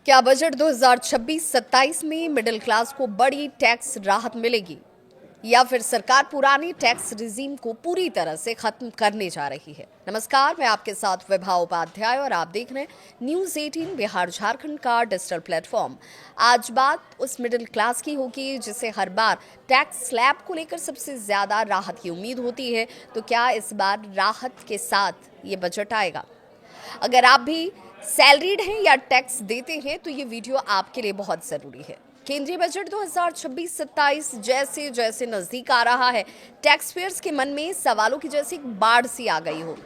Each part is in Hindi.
क्या बजट 2026-27 में मिडिल क्लास को बड़ी टैक्स राहत मिलेगी या फिर सरकार पुरानी टैक्स रिजीम को पूरी तरह से खत्म करने जा रही है? नमस्कार, मैं आपके साथ विभा उपाध्याय और आप देख रहे हैं न्यूज़ 18 बिहार झारखंड का डिजिटल प्लेटफॉर्म। आज बात उस मिडिल क्लास की होगी जिसे हर बार टैक्स स्लैब को लेकर सबसे ज्यादा राहत की उम्मीद होती है। तो क्या इस बार राहत के साथ ये बजट आएगा? अगर आप भी सैलरीड हैं या टैक्स देते हैं तो ये वीडियो आपके लिए बहुत ज़रूरी है। केंद्रीय बजट 2026-27 जैसे जैसे नज़दीक आ रहा है, टैक्स पेयर्स के मन में सवालों की जैसी एक बाढ़ सी आ गई हो।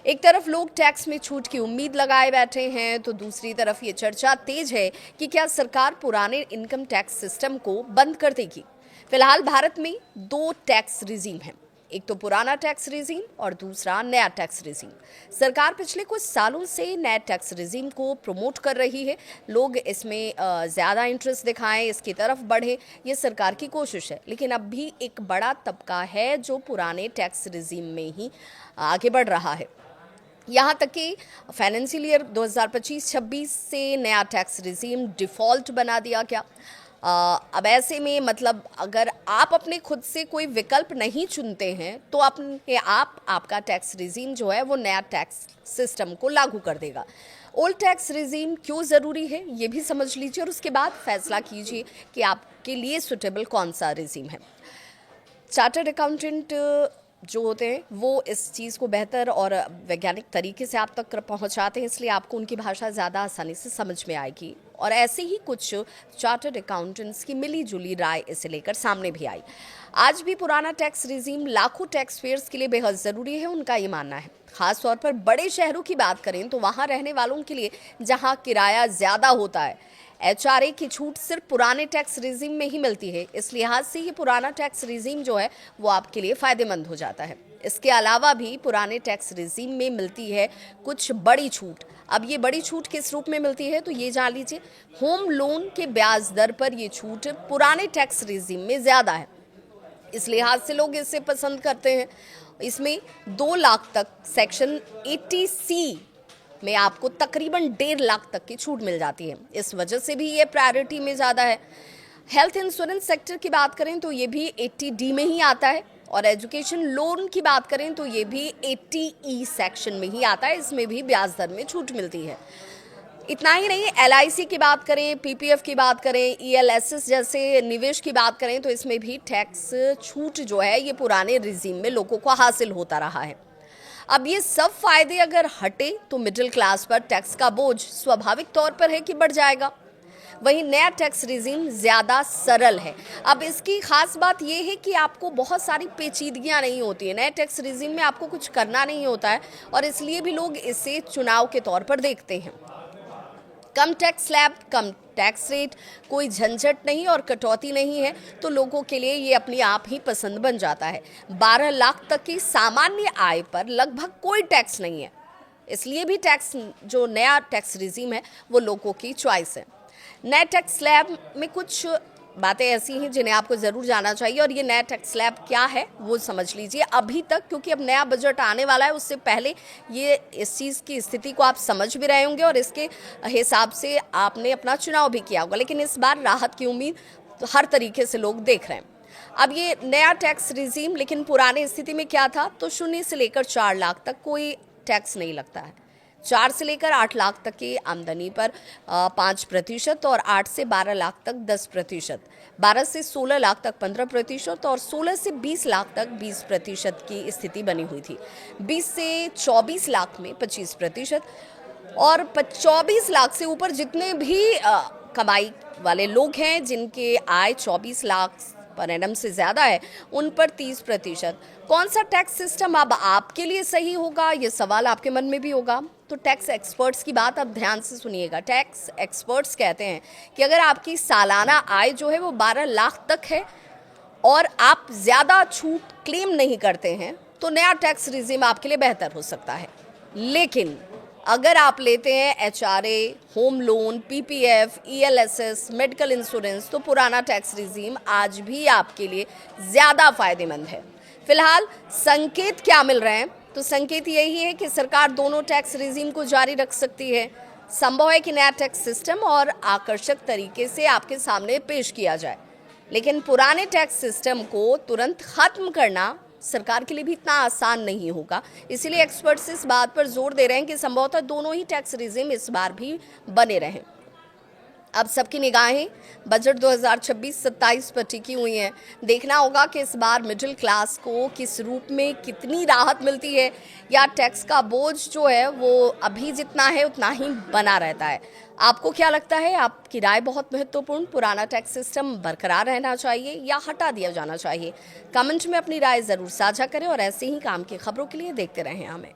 एक तरफ लोग टैक्स में छूट की उम्मीद लगाए बैठे हैं तो दूसरी तरफ ये चर्चा तेज है कि क्या सरकार पुराने इनकम टैक्स सिस्टम को बंद कर देगी। फिलहाल भारत में दो टैक्स रिजीम हैं, एक तो पुराना टैक्स रिजीम और दूसरा नया टैक्स रिजीम। सरकार पिछले कुछ सालों से नए टैक्स रिजीम को प्रमोट कर रही है। लोग इसमें ज़्यादा इंटरेस्ट दिखाएं, इसकी तरफ बढ़े, ये सरकार की कोशिश है। लेकिन अब भी एक बड़ा तबका है जो पुराने टैक्स रिजीम में ही आगे बढ़ रहा है। यहाँ तक कि फाइनेंशियल ईयर 2025-26 से नया टैक्स रिजीम डिफ़ॉल्ट बना दिया गया। अब ऐसे में मतलब अगर आप अपने खुद से कोई विकल्प नहीं चुनते हैं तो अपने आपका टैक्स रिजीम जो है वो नया टैक्स सिस्टम को लागू कर देगा। ओल्ड टैक्स रिजीम क्यों ज़रूरी है ये भी समझ लीजिए और उसके बाद फैसला कीजिए कि आपके लिए सुटेबल कौन सा रिजीम है। चार्टर्ड अकाउंटेंट जो होते हैं वो इस चीज़ को बेहतर और वैज्ञानिक तरीके से आप तक पहुंचाते हैं, इसलिए आपको उनकी भाषा ज़्यादा आसानी से समझ में आएगी। और ऐसे ही कुछ चार्टर्ड अकाउंटेंट्स की मिली जुली राय इसे लेकर सामने भी आई। आज भी पुराना टैक्स रिजीम लाखों टैक्स पेयर्स के लिए बेहद ज़रूरी है, उनका ये मानना है। ख़ास तौर पर बड़े शहरों की बात करें तो वहाँ रहने वालों के लिए जहाँ किराया ज़्यादा होता है, एचआरए की छूट सिर्फ पुराने टैक्स रिजीम में ही मिलती है। इस लिहाज से ये पुराना टैक्स रिजीम जो है वो आपके लिए फ़ायदेमंद हो जाता है। इसके अलावा भी पुराने टैक्स रिजीम में मिलती है कुछ बड़ी छूट। अब ये बड़ी छूट किस रूप में मिलती है तो ये जान लीजिए। होम लोन के ब्याज दर पर ये छूट पुराने टैक्स रिजीम में ज़्यादा है, इस लिहाज से लोग इसे पसंद करते हैं। इसमें 2 लाख तक सेक्शन 80C में आपको तकरीबन 1.5 लाख तक की छूट मिल जाती है, इस वजह से भी ये प्रायोरिटी में ज़्यादा है। हेल्थ इंश्योरेंस सेक्टर की बात करें तो ये भी 80D में ही आता है और एजुकेशन लोन की बात करें तो ये भी 80E सेक्शन में ही आता है, इसमें भी ब्याज दर में छूट मिलती है। इतना ही नहीं, LIC की बात करें, PPF की बात करें, ELSS जैसे निवेश की बात करें तो इसमें भी टैक्स छूट जो है ये पुराने रिजीम में लोगों को हासिल होता रहा है। अब ये सब फायदे अगर हटे तो मिडिल क्लास पर टैक्स का बोझ स्वाभाविक तौर पर है कि बढ़ जाएगा। वहीं नया टैक्स रिजीम ज़्यादा सरल है। अब इसकी खास बात यह है कि आपको बहुत सारी पेचीदगियां नहीं होती है। नए टैक्स रिजीम में आपको कुछ करना नहीं होता है और इसलिए भी लोग इसे चुनाव के तौर पर देखते हैं। कम टैक्स स्लैब, कम टैक्स रेट, कोई झंझट नहीं और कटौती नहीं है तो लोगों के लिए ये अपने आप ही पसंद बन जाता है। 12 लाख तक की सामान्य आय पर लगभग कोई टैक्स नहीं है, इसलिए भी टैक्स जो नया टैक्स रिजीम है वो लोगों की चॉइस है। नए टैक्स स्लैब में कुछ बातें ऐसी हैं जिन्हें आपको ज़रूर जानना चाहिए और ये नया टैक्स स्लैब क्या है वो समझ लीजिए अभी तक, क्योंकि अब नया बजट आने वाला है। उससे पहले ये इस चीज़ की स्थिति को आप समझ भी रहे होंगे और इसके हिसाब से आपने अपना चुनाव भी किया होगा। लेकिन इस बार राहत की उम्मीद तो हर तरीके से लोग देख रहे हैं। अब ये नया टैक्स रिजीम, लेकिन पुरानी स्थिति में क्या था तो 0 से लेकर 4 लाख तक कोई टैक्स नहीं लगता है। 4 से लेकर 8 लाख तक की आमदनी पर 5% और 8 से 12 लाख तक 10%, 12 से 16 लाख तक 15% और 16 से 20 लाख तक 20% की स्थिति बनी हुई थी। 20 से 24 लाख में 25% और 24 लाख से ऊपर जितने भी कमाई वाले लोग हैं जिनके आय 24 लाख पर एनम से ज़्यादा है उन पर 30%। कौन सा टैक्स सिस्टम अब आपके लिए सही होगा ये सवाल आपके मन में भी होगा। तो टैक्स एक्सपर्ट्स की बात अब ध्यान से सुनिएगा। टैक्स एक्सपर्ट्स कहते हैं कि अगर आपकी सालाना आय जो है वो 12 लाख तक है और आप ज़्यादा छूट क्लेम नहीं करते हैं तो नया टैक्स रिजीम आपके लिए बेहतर हो सकता है। लेकिन अगर आप लेते हैं HRA, home loan, PPF, ELSS, medical insurance तो पुराना टैक्स रिजीम आज भी आपके लिए ज़्यादा फायदेमंद है। फिलहाल संकेत क्या मिल रहे हैं तो संकेत यही है कि सरकार दोनों टैक्स रिजीम को जारी रख सकती है। संभव है कि नया टैक्स सिस्टम और आकर्षक तरीके से आपके सामने पेश किया जाए, लेकिन पुराने टैक्स सिस्टम को तुरंत खत्म करना सरकार के लिए भी इतना आसान नहीं होगा। इसीलिए एक्सपर्ट्स इस बात पर जोर दे रहे हैं कि संभवतः दोनों ही टैक्स रिजीम इस बार भी बने रहें। अब सबकी निगाहें बजट 2026-27 पर टिकी हुई हैं। देखना होगा कि इस बार मिडिल क्लास को किस रूप में कितनी राहत मिलती है, या टैक्स का बोझ जो है वो अभी जितना है उतना ही बना रहता है। आपको क्या लगता है? आपकी राय बहुत महत्वपूर्ण। पुराना टैक्स सिस्टम बरकरार रहना चाहिए या हटा दिया जाना चाहिए? कमेंट में अपनी राय ज़रूर साझा करें और ऐसे ही काम की खबरों के लिए देखते रहें हमें।